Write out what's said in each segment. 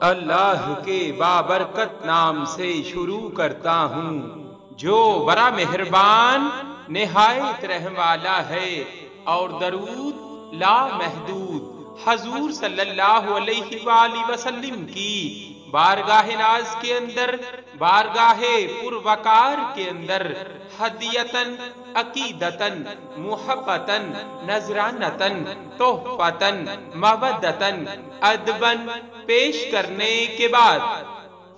اللہ کے بابرکت نام سے شروع کرتا ہوں جو بڑا مہربان نہایت رحم والا ہے، اور درود لا محدود حضور صلی اللہ علیہ وآلہ وسلم کی بارگاہ ناز کے اندر، بارگاہ پروقار کے اندر ہدیتن، عقیدتن، محبتن، نذرانتن، تحفتن، مودتن، ادبن پیش کرنے کے بعد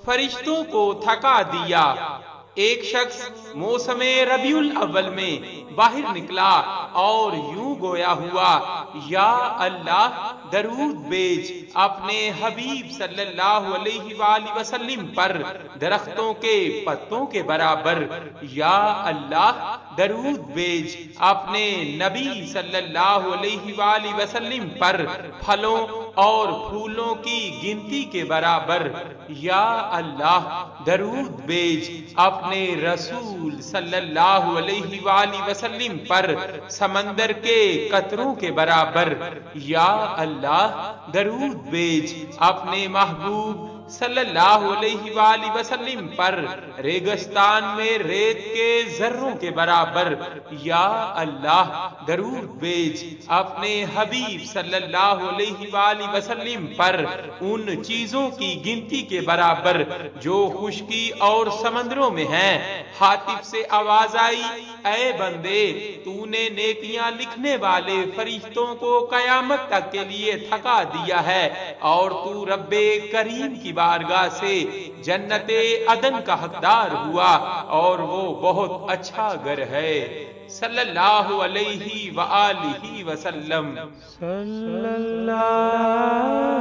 فرشتوں کو تھکا دیا۔ ایک شخص موسم ربیع الاول میں باہر نکلا اور یوں گویا ہوا، یا اللہ درود بھیج اپنے حبیب صلی اللہ علیہ وآلہ وسلم پر درختوں کے پتوں کے برابر، یا اللہ درود بھیج اپنے نبی صلی اللہ علیہ وآلہ وسلم پر پھلوں اور پھولوں کی گنتی کے برابر، یا اللہ درود بھیج اپنے رسول صلی اللہ علیہ وآلہ وسلم پر سمندر کے قطروں کے برابر، یا اللہ درود بھیج اپنے محبوب صلی اللہ علیہ وآلہ وسلم پر ریگستان میں ریت کے ذروں کے برابر، یا اللہ درود بھیج اپنے حبیب صلی اللہ علیہ وآلہ وسلم پر ان چیزوں کی گنتی کے برابر جو خشکی اور سمندروں میں ہیں۔ حاطب سے آواز آئی، اے بندے تو نے نیکیاں لکھنے والے فرشتوں کو قیامت تک کے لیے تھکا دیا ہے، اور تو رب کریم کی بارگاہ سے جنت عدن کا حقدار ہوا، اور وہ بہت اچھا گھر ہے۔ صلی اللہ علیہ وآلہ وسلم۔ صلی اللہ